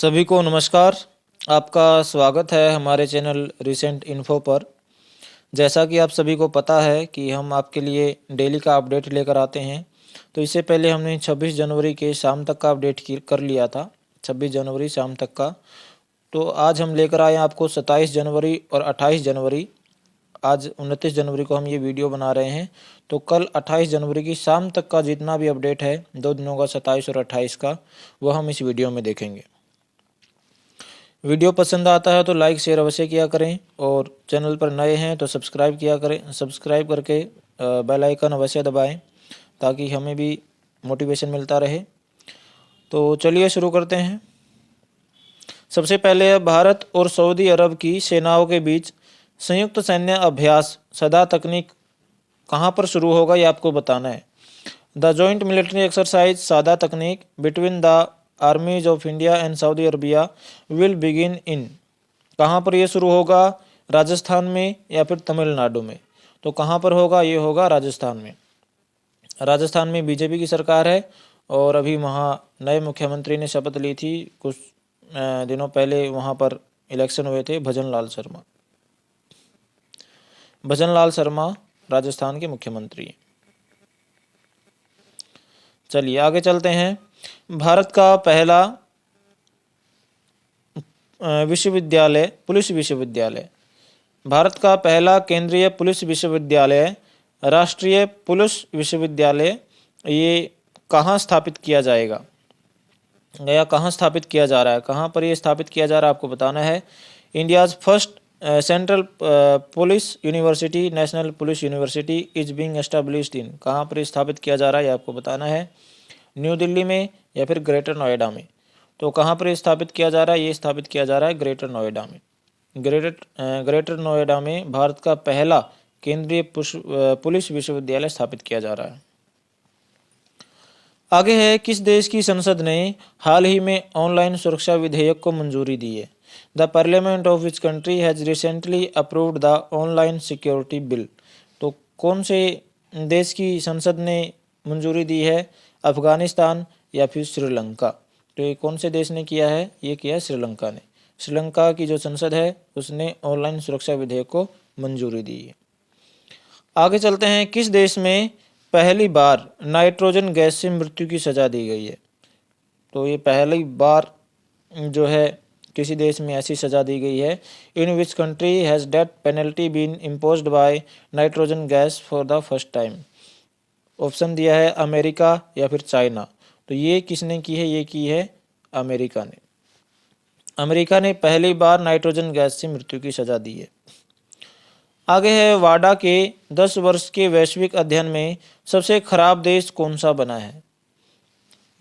सभी को नमस्कार। आपका स्वागत है हमारे चैनल रिसेंट इन्फो पर। जैसा कि आप सभी को पता है कि हम आपके लिए डेली का अपडेट लेकर आते हैं। तो इससे पहले हमने 26 जनवरी के शाम तक का अपडेट कर लिया था, 26 जनवरी शाम तक का। तो आज हम लेकर आए आपको 27 जनवरी और 28 जनवरी। आज 29 जनवरी को हम ये वीडियो बना रहे हैं। तो कल 28 जनवरी की शाम तक का जितना भी अपडेट है 2 दिनों का, 27 और 28 का, वह हम इस वीडियो में देखेंगे। वीडियो पसंद आता है तो लाइक शेयर अवश्य किया करें और चैनल पर नए हैं तो सब्सक्राइब किया करें। सब्सक्राइब करके बेल आइकन अवश्य दबाएं ताकि हमें भी मोटिवेशन मिलता रहे। तो चलिए शुरू करते हैं। सबसे पहले भारत और सऊदी अरब की सेनाओं के बीच संयुक्त सैन्य अभ्यास सदा तकनीक कहाँ पर शुरू होगा, ये आपको बताना है। द जॉइंट मिलिट्री एक्सरसाइज सादा तकनीक between the armies of India and Saudi Arabia will begin in, कहाँ पर ये शुरू होगा? राजस्थान में या फिर तमिलनाडु में? तो कहाँ पर होगा? ये होगा राजस्थान में। राजस्थान में बीजेपी की सरकार है और अभी वहाँ नए मुख्यमंत्री ने शपथ ली थी। कुछ दिनों पहले वहाँ पर इलेक्शन हुए थे। भजन लाल शर्मा राजस्थान के मुख्यमंत्री हैं। चलिए आगे चलते हैं। भारत का पहला विश्वविद्यालय, पुलिस विश्वविद्यालय, भारत का पहला केंद्रीय पुलिस विश्वविद्यालय, राष्ट्रीय पुलिस विश्वविद्यालय, ये कहाँ स्थापित किया जाएगा या कहाँ स्थापित किया जा रहा है? कहाँ पर ये स्थापित किया जा रहा है आपको बताना है। India's first central police university, national police university is being established in, कहाँ पर स्थापित किया जा रहा है ये आपको बताना है। न्यू दिल्ली में या फिर ग्रेटर नोएडा में? तो कहाँ पर स्थापित किया जा रहा है? ये स्थापित किया जा रहा है ग्रेटर नोएडा में। ग्रेटर नोएडा में भारत का पहला केंद्रीय पुलिस विश्वविद्यालय स्थापित किया जा रहा है। आगे है, किस देश की संसद ने हाल ही में ऑनलाइन सुरक्षा विधेयक को मंजूरी दी है? The parliament of which country has recently approved the online security bill. तो कौन से देश की संसद ने मंजूरी दी है? अफगानिस्तान या फिर श्रीलंका? तो ये कौन से देश ने किया है? ये किया है श्रीलंका ने। श्रीलंका की जो संसद है उसने ऑनलाइन सुरक्षा विधेयक को मंजूरी दी है। आगे चलते हैं। किस देश में पहली बार नाइट्रोजन गैस से मृत्यु की सजा दी गई है? तो ये पहली बार जो है किसी देश में ऐसी सजा दी गई है। In which country has death penalty been imposed by nitrogen gas for the first time? Option दिया है अमेरिका या फिर चाइना। तो ये किसने की है? ये की है अमेरिका ने। अमेरिका ने पहली बार नाइट्रोजन गैस से मृत्यु की सजा दी है। आगे है, वाडा के 10 वर्ष के वैश्विक अध्ययन में सबसे खराब देश कौन सा बना है?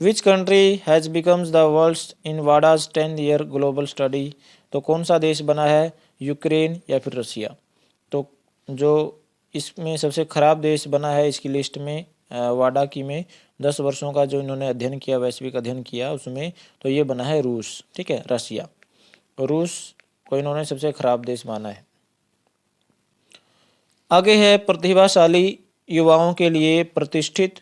विच country has becomes the world in wadas 10-year global study? तो कौन सा देश बना है? यूक्रेन या फिर रसिया? तो जो इसमें सबसे खराब देश बना है इसकी लिस्ट में, वाडा की में 10 वर्षों का जो इन्होंने अध्ययन किया, वैश्विक अध्ययन किया उसमें, तो ये बना है रूस। ठीक है, रसिया। रूस को इन्होंने सबसे खराब देश माना है। आगे है, प्रतिभाशाली युवाओं के लिए प्रतिष्ठित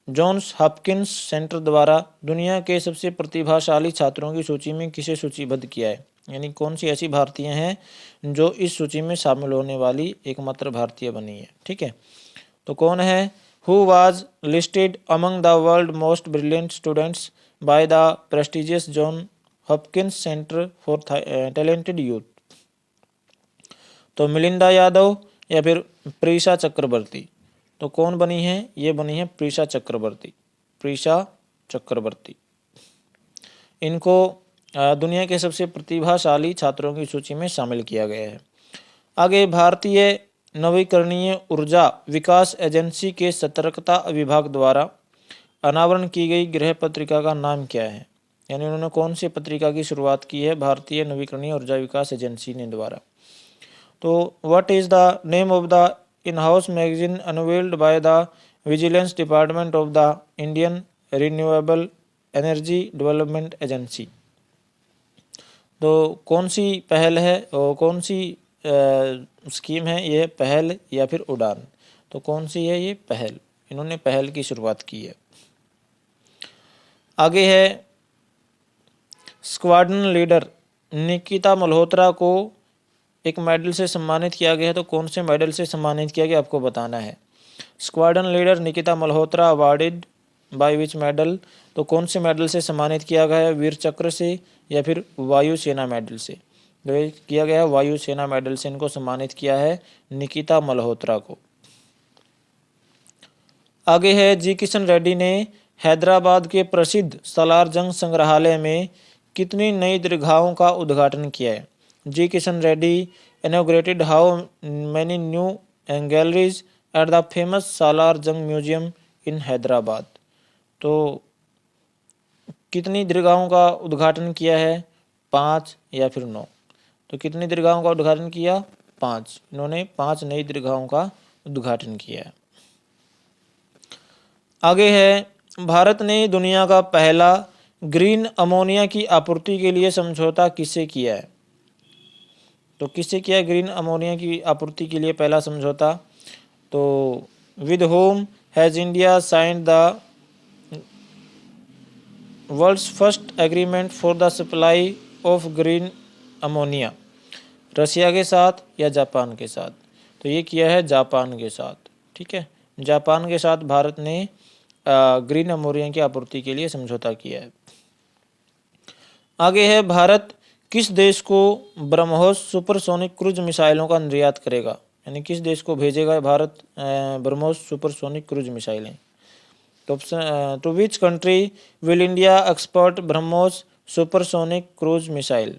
जॉन्स हॉपकिंस सेंटर द्वारा दुनिया के सबसे प्रतिभाशाली छात्रों की सूची में किसे सूचीबद्ध किया है? यानी कौन सी ऐसी भारतीय हैं जो इस सूची में शामिल होने वाली एकमात्र भारतीय बनी है? ठीक है, तो कौन है? Who was listed among the world most brilliant students by the prestigious John Hopkins centre for talented youth? तो मिलिंदा यादव या फिर प्रीशा चक्रवर्ती? तो कौन बनी है? ये बनी है प्रीशा चक्रवर्ती। प्रीशा चक्रवर्ती, इनको दुनिया के सबसे प्रतिभाशाली छात्रों की सूची में शामिल किया गया है। आगे, भारतीय नवीकरणीय ऊर्जा विकास एजेंसी के सतर्कता विभाग द्वारा अनावरण की गई गृह पत्रिका का नाम क्या है? यानी उन्होंने कौन सी पत्रिका की शुरुआत की है भारतीय नवीकरणीय ऊर्जा विकास एजेंसी ने द्वारा? तो what is the name of the in-house magazine unveiled by the vigilance department of the Indian renewable energy development agency? तो कौन सी पहल है और कौन सी स्कीम है? ये पहल या फिर उड़ान? तो कौन सी है? ये पहल। इन्होंने पहल की शुरुआत की है। आगे है, स्क्वाड्रन लीडर निकिता मल्होत्रा को एक मेडल से सम्मानित किया गया है, तो कौन से मेडल से सम्मानित किया गया आपको बताना है। Squadron leader Nikita Malhotra awarded by which medal, तो कौन से मेडल से सम्मानित किया गया है, वीर चक्र से या फिर वायुसेना मेडल से। तो ये किया गया है वायुसेना मेडल से इनको सम्मानित किया है निकिता मल्होत्रा को। आगे है जी किशन रेड्डी ने हैदराबाद के प्रसिद्ध सालार जंग संग्रहालय में कितनी नई दीर्घाओं का उद्घाटन किया है। G Kishan Reddy inaugurated how many new galleries at the famous Salar Jung museum इन हैदराबाद। तो कितनी दीर्घाओं का उद्घाटन किया है, 5 या फिर 9। तो कितनी दीर्घाओं का उद्घाटन किया, 5। इन्होंने 5 नई दीर्घाओं का उद्घाटन किया है। आगे है भारत ने दुनिया का पहला ग्रीन अमोनिया की आपूर्ति के लिए समझौता किससे किया है। तो किससे किया है ग्रीन अमोनिया की आपूर्ति के लिए पहला समझौता। तो with whom has India signed the world's first agreement for the supply of green ammonia. Russia के साथ या जापान के साथ। तो ये किया है जापान के साथ। ठीक है, जापान के साथ भारत ने ग्रीन अमोनिया की आपूर्ति के लिए समझौता किया है। आगे है भारत किस देश को ब्रह्मोस सुपरसोनिक क्रूज मिसाइलों का निर्यात करेगा, यानी किस देश को भेजेगा भारत ब्रह्मोस सुपरसोनिक क्रूज मिसाइलें। तो option to which country will India export BrahMos supersonic cruise missile.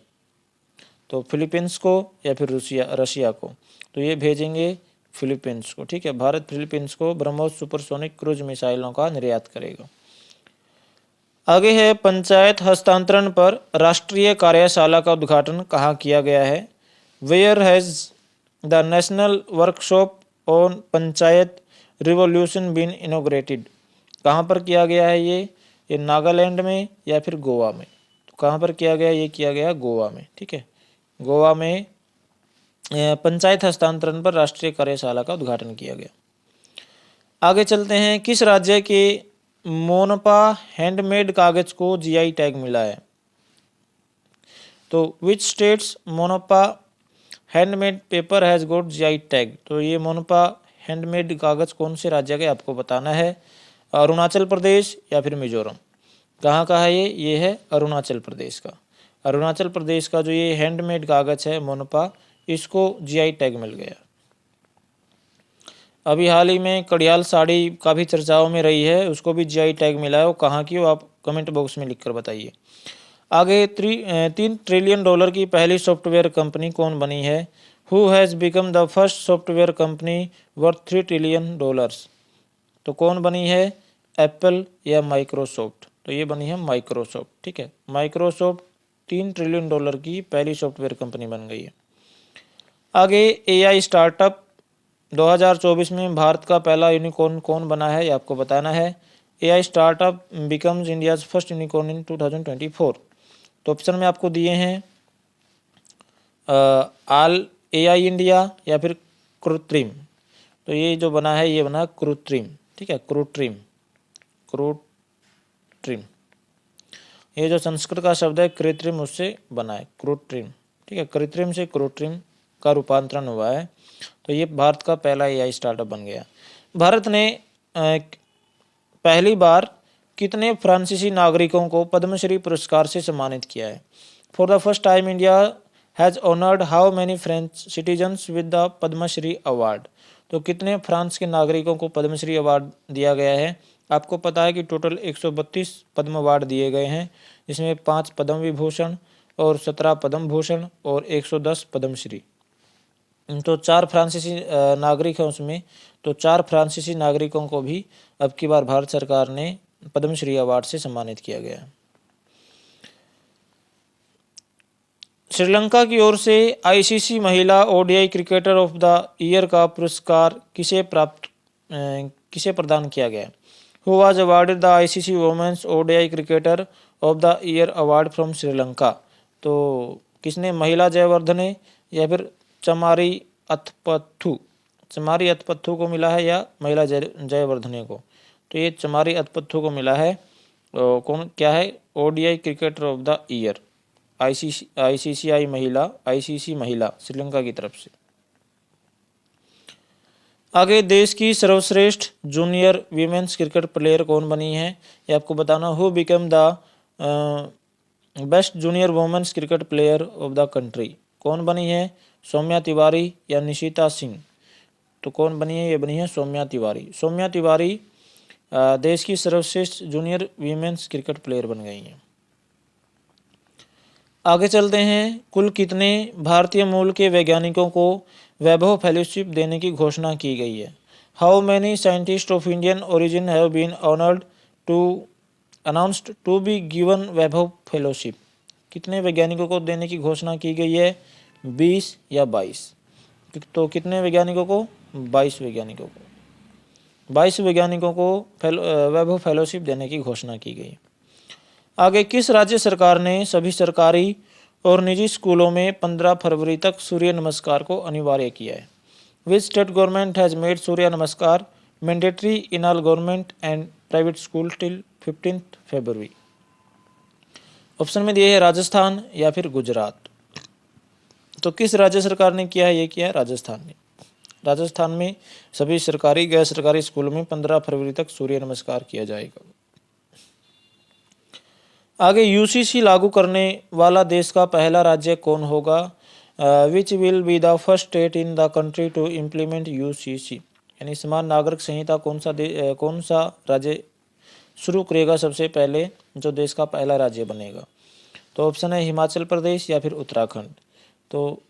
तो फिलीपींस को या फिर रशिया को। तो ये भेजेंगे फिलीपींस को। ठीक है, भारत फिलीपींस को ब्रह्मोस सुपरसोनिक क्रूज मिसाइलों का निर्यात करेगा। आगे है पंचायत हस्तांतरण पर राष्ट्रीय कार्यशाला का उद्घाटन कहाँ किया गया है। Where has the national workshop on panchayat revolution been inaugurated. कहाँ पर किया गया है ये नागालैंड में या फिर गोवा में। तो कहाँ पर किया गया, ये किया गया गोवा में। ठीक है, गोवा में पंचायत हस्तांतरण पर राष्ट्रीय कार्यशाला का उद्घाटन किया गया। आगे चलते हैं, किस राज्य के मोनपा हैंडमेड कागज को जीआई टैग मिला है। तो which states Monpa handmade paper has got GI tag. तो ये मोनपा हैंडमेड कागज कौन से राज्य का आपको बताना है, अरुणाचल प्रदेश या फिर मिजोरम। कहाँ का है ये है अरुणाचल प्रदेश का। अरुणाचल प्रदेश का जो ये हैंडमेड कागज है मोनपा, इसको जीआई टैग मिल गया। अभी हाल ही में कड़ियाल साड़ी का भी चर्चाओं में रही है, उसको भी जीआई टैग मिला है। वो कहाँ की, वो आप कमेंट बॉक्स में लिखकर बताइए। आगे 3 ट्रिलियन डॉलर की पहली सॉफ्टवेयर कंपनी कौन बनी है। Who has become the first software company worth 3 trillion dollars. तो कौन बनी है, एप्पल या माइक्रोसॉफ्ट। तो ये बनी है माइक्रोसॉफ्ट। ठीक है, माइक्रोसॉफ्ट 3 ट्रिलियन डॉलर की पहली सॉफ्टवेयर कंपनी बन गई है। आगे एआई स्टार्टअप 2024 में भारत का पहला यूनिकॉर्न कौन बना है, ये आपको बताना है। AI startup becomes India's first unicorn in 2024। तो ऑप्शन में आपको दिए हैं आल एआई इंडिया या फिर कृत्रिम। तो ये जो बना है ये बना कृत्रिम। ठीक है, कृत्रिम। ये जो संस्कृत का शब्द है कृत्रिम, उससे बना है कृत्रिम। ठीक है, कृत्रिम से कृत्रिम का रूपांतरण हुआ है। तो ये भारत का पहला एआई स्टार्टअप बन गया। भारत ने पहली बार कितने फ्रांसीसी नागरिकों को पद्मश्री पुरस्कार से सम्मानित किया है। For the first time India has honoured how many French citizens with the Padma Shri award. तो कितने फ्रांस के नागरिकों को पद्मश्री अवार्ड दिया गया है। आपको पता है कि टोटल 132 पद्म अवार्ड दिए गए हैं, जिसमें 5 पद्म विभूषण और 17 पद्म भूषण और 110 पद्मश्री। तो 4 फ्रांसीसी नागरिक हैं उसमें। तो 4 फ्रांसीसी नागरिकों को भी अब की बार भारत सरकार ने पद्मश्री अवार्ड से सम्मानित किया गया। श्रीलंका की ओर से आईसीसी महिला ODI cricketer of the year का पुरस्कार किसे प्रदान किया गया। Who was awarded the ICC women's ODI cricketer of the year award from Sri Lanka. तो किसने, महिला जयवर्धने या फिर चमारी अथपत्थु को मिला है या महिला जयवर्धने को। तो ये चमारी अथपत्थु को मिला है। कौन क्या है, ODI cricketer of the year. ICC महिला श्रीलंका की तरफ से। आगे देश की सर्वश्रेष्ठ जूनियर वीमेंस क्रिकेट प्लेयर कौन बनी है, ये आपको बताना। Who become the best junior women's cricket player of the country, कौन बनी है? सौम्या तिवारी या निशिता सिंह? तो कौन बनी है? ये बनी है सौम्या तिवारी। सौम्या तिवारी देश की सर्वश्रेष्ठ जूनियर वीमेंस क्रिकेट प्लेयर बन गई हैं। आगे चलते हैं। कुल कितने भारतीय मूल के वैज्ञानिकों को वैभव फेलोशिप देने की घोषणा की गई है? How many scientist of Indian origin have been honoured to announced to be given Vaibhav fellowship? कितने वैज्ञानिकों को देने की घोषणा की गई है? 20 या 22? तो कितने वैज्ञानिकों को? 22 वैज्ञानिकों को। 22 वैज्ञानिकों को वैभव फेलोशिप देने की घोषणा की गई। आगे किस राज्य सरकार ने सभी सरकारी और निजी स्कूलों में 15 फरवरी तक सूर्य नमस्कार को अनिवार्य किया है? Which state government has made Surya Namaskar mandatory in all government and private school till 15 February? Option में दिए है राजस्थान या फिर गुजरात। तो किस राज्य सरकार ने किया है? ये किया है राजस्थान ने। राजस्थान में सभी सरकारी गैर सरकारी स्कूलों में 15 फरवरी तक सूर्य नमस्कार किया जाएगा। आगे यूसीसी लागू करने वाला देश का पहला राज्य कौन होगा? Which will be the first state in the country to implement UCC, यानी समान नागरिक संहिता कौन सा राज्य शुरू करेगा सबसे पहले, जो देश का पहला राज्य बनेगा? तो ऑप्शन है हिमाचल प्रदेश या फिर उत्तराखंड। तो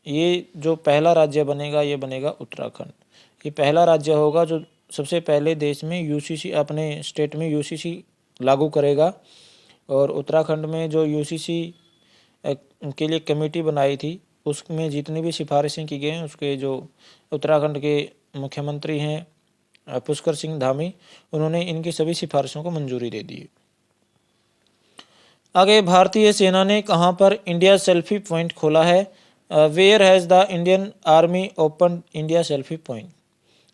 ये जो पहला राज्य बनेगा ये बनेगा उत्तराखंड। ये पहला राज्य होगा जो सबसे पहले देश में यूसीसी, अपने स्टेट में यूसीसी लागू करेगा। और उत्तराखंड में जो यूसीसी के लिए कमेटी बनाई थी उसमें जितनी भी सिफारिशें की गई हैं, उसके जो उत्तराखंड के मुख्यमंत्री हैं पुष्कर सिंह धामी, उन्होंने इनकी सभी सिफारिशों को मंजूरी दे दी। आगे भारतीय सेना ने कहां पर इंडिया सेल्फी पॉइंट खोला है? Where has the Indian army open India selfie point?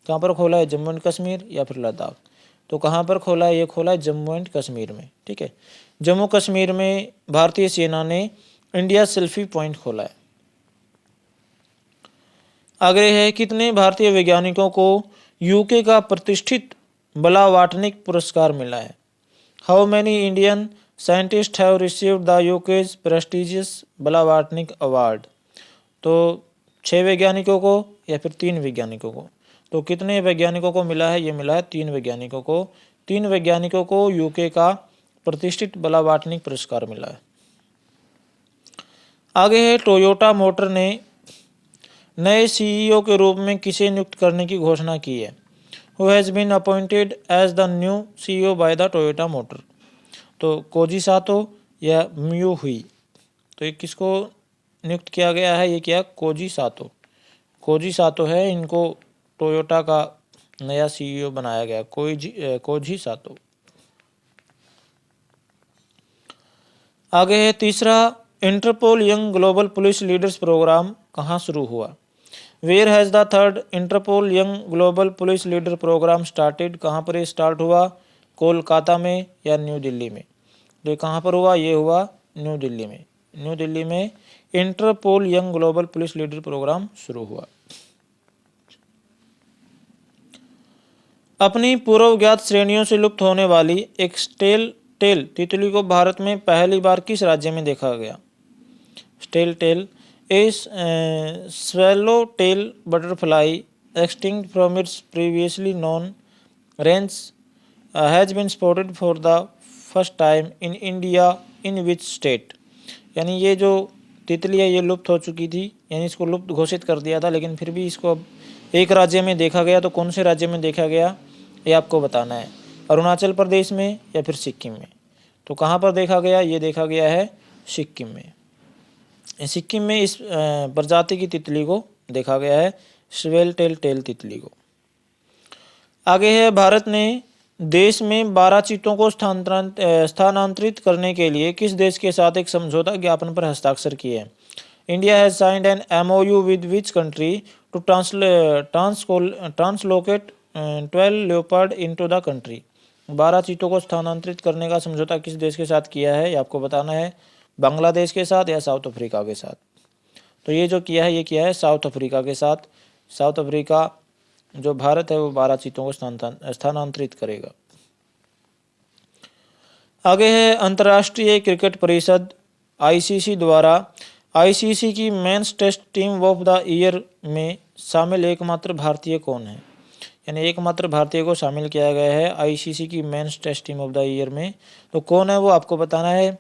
कहां पर खोला है? जम्मू एंड कश्मीर या फिर लद्दाख? तो कहां पर खोला है? ये खोला है जम्मू एंड कश्मीर में। ठीक है, जम्मू कश्मीर में भारतीय सेना ने इंडिया सेल्फी पॉइंट खोला है। आगे है कितने भारतीय वैज्ञानिकों को यूके का प्रतिष्ठित बलावाटनिक पुरस्कार मिला है? How many Indian scientist have received the UK's prestigious Blavatnik award? तो 6 वैज्ञानिकों को या फिर 3 वैज्ञानिकों को? तो कितने वैज्ञानिकों को मिला है? ये मिला है 3 वैज्ञानिकों को। 3 वैज्ञानिकों को यूके का प्रतिष्ठित बलावाटनिक पुरस्कार मिला है। आगे है टोयोटा मोटर ने नए सीईओ के रूप में किसे नियुक्त करने की घोषणा की है? Who has been appointed as the new CEO by the Toyota motor? तो कोजी सातो या मियो हुई? तो ये किसको नियुक्त किया गया है? ये किया कोजी सातो। कोजी सातो है, इनको टोयोटा का नया सीईओ बनाया गया, कोजी सातो। आगे है तीसरा, Interpol young global police leaders programme कहाँ शुरू हुआ? Where has the third Interpol young global police leader programme started? कहाँ पर ये स्टार्ट हुआ? कोलकाता में या न्यू दिल्ली में? तो कहाँ पर हुआ? ये हुआ न्यू दिल्ली में। न्यू दिल्ली में Interpol young global police leader programme शुरू हुआ। अपनी पूर्व ज्ञात श्रेणियों से लुप्त होने वाली एक टेल तितली को भारत में पहली बार किस राज्य में देखा गया? Tail a swallowtail butterfly extinct from its previously known range has been spotted for the first time in India in which state? यानी ये जो तितली है ये लुप्त हो चुकी थी, यानी इसको लुप्त घोषित कर दिया था, लेकिन फिर भी इसको अब एक राज्य में देखा गया। तो कौन से राज्य में देखा गया ये आपको बताना है, अरुणाचल प्रदेश में या फिर सिक्किम में? तो कहाँ पर देखा गया? ये देखा गया है सिक्किम में। सिक्किम में इस प्रजाति की तितली को देखा गया है, स्वेल टेल तितली को। आगे है भारत ने देश में 12 चीतों को स्थानांतरित करने के लिए किस देश के साथ एक समझौता ज्ञापन पर हस्ताक्षर किए हैं? India has signed an MOU with which country to translocate 12 leopard into the country? 12 चीतों को स्थानांतरित करने का समझौता किस देश के साथ किया है, ये आपको बताना है। बांग्लादेश के साथ या साउथ अफ्रीका के साथ। तो ये जो किया है ये किया है साउथ अफ्रीका के साथ। साउथ अफ्रीका जो भारत है वो 12 सीटों को स्थानांतरित करेगा। आगे है अंतर्राष्ट्रीय क्रिकेट परिषद आईसीसी द्वारा आईसीसी की men's test team of the year में शामिल एकमात्र भारतीय कौन है। यानी एकमात्र भारतीय को शामिल किया गया है आईसीसी की men's test team of the year में। तो कौन है वो आपको बताना है।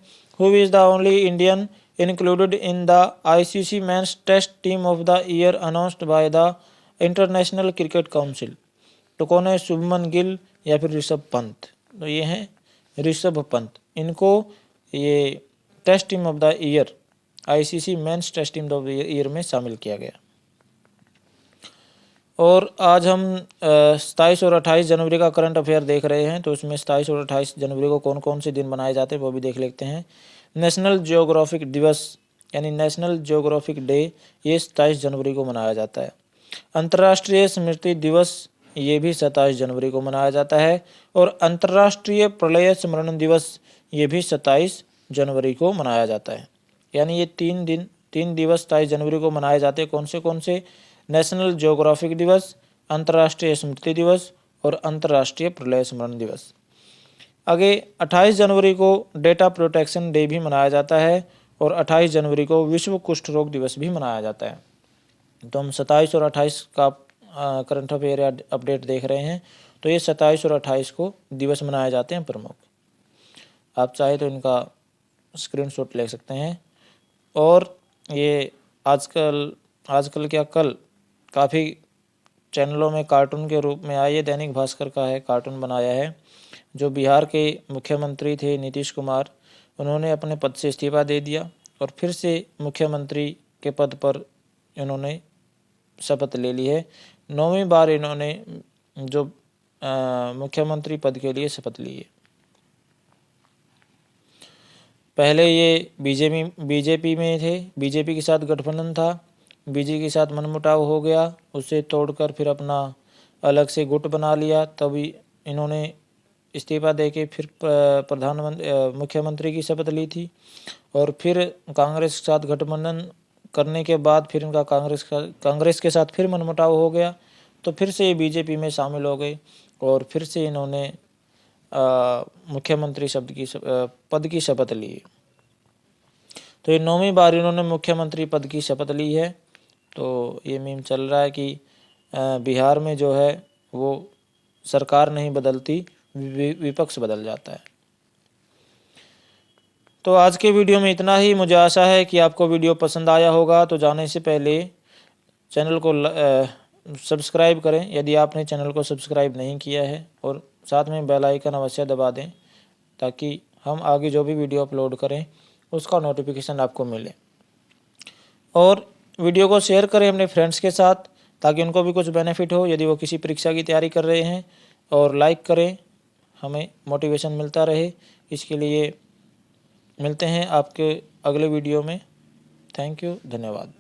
Who is the only Indian included in the ICC men's test team of the year announced by the International Cricket Council. तो कौन है, शुभमन गिल या फिर ऋषभ पंत। तो ये हैं ऋषभ पंत, इनको ये test team of the year ICC men's test team of the year में शामिल किया गया। और आज हम 27 और 28 जनवरी का करंट अफेयर देख रहे हैं। तो इसमें 27 और 28 जनवरी को कौन कौन से दिन मनाए जाते हैं वो भी देख लेते हैं। नेशनल जियोग्राफिक दिवस यानी नेशनल जियोग्राफिक डे ये 27 जनवरी को मनाया जाता है। अंतर्राष्ट्रीय स्मृति दिवस ये भी 27 जनवरी को मनाया जाता है। और अंतर्राष्ट्रीय प्रलय स्मरण दिवस ये भी 27 जनवरी को मनाया जाता है। यानी ये 3 दिवस 27 जनवरी को मनाए जाते हैं। कौन से नेशनल जियोग्राफिक दिवस, अंतर्राष्ट्रीय स्मृति दिवस और अंतर्राष्ट्रीय प्रलय स्मरण दिवस। आगे 28 जनवरी को डेटा प्रोटेक्शन डे भी मनाया जाता है और 28 जनवरी को विश्व कुष्ठ रोग दिवस भी मनाया जाता है। तो हम 27 और 28 का करंट अफेयर अपडेट देख रहे हैं। तो ये 27 और 28 को दिवस मनाए जाते हैं प्रमुख। आप चाहे तो इनका स्क्रीनशॉट ले सकते हैं। और ये आजकल क्या कल काफ़ी चैनलों में कार्टून के रूप में आए। ये दैनिक भास्कर का है, कार्टून बनाया है। जो बिहार के मुख्यमंत्री थे नीतीश कुमार, उन्होंने अपने पद से इस्तीफा दे दिया और फिर से मुख्यमंत्री के पद पर इन्होंने शपथ ले ली है। 9वीं बार इन्होंने जो मुख्यमंत्री पद के लिए शपथ ली है। पहले ये बीजेपी में थे, बीजेपी के साथ गठबंधन था, बीजेपी के साथ मनमुटाव हो गया, उसे तोड़कर फिर अपना अलग से गुट बना लिया। तभी इन्होंने इस्तीफा देके फिर मुख्यमंत्री की शपथ ली थी। और फिर कांग्रेस के साथ गठबंधन करने के बाद फिर इनका कांग्रेस के साथ फिर मनमुटाव हो गया। तो फिर से ये बीजेपी में शामिल हो गए और फिर से इन्होंने मुख्यमंत्री पद की शपथ ली। तो ये 9वीं बार इन्होंने मुख्यमंत्री पद की शपथ ली है। तो ये मीम चल रहा है कि बिहार में जो है वो सरकार नहीं बदलती, विपक्ष बदल जाता है। तो आज के वीडियो में इतना ही। मुझे आशा है कि आपको वीडियो पसंद आया होगा। तो जाने से पहले चैनल को सब्सक्राइब करें यदि आपने चैनल को सब्सक्राइब नहीं किया है, और साथ में बेल आइकन अवश्य दबा दें ताकि हम आगे जो भी वीडियो अपलोड करें उसका नोटिफिकेशन आपको मिले। और वीडियो को शेयर करें अपने फ्रेंड्स के साथ ताकि उनको भी कुछ बेनिफिट हो यदि वो किसी परीक्षा की तैयारी कर रहे हैं। और लाइक करें, हमें मोटिवेशन मिलता रहे। इसके लिए मिलते हैं आपके अगले वीडियो में। थैंक यू, धन्यवाद।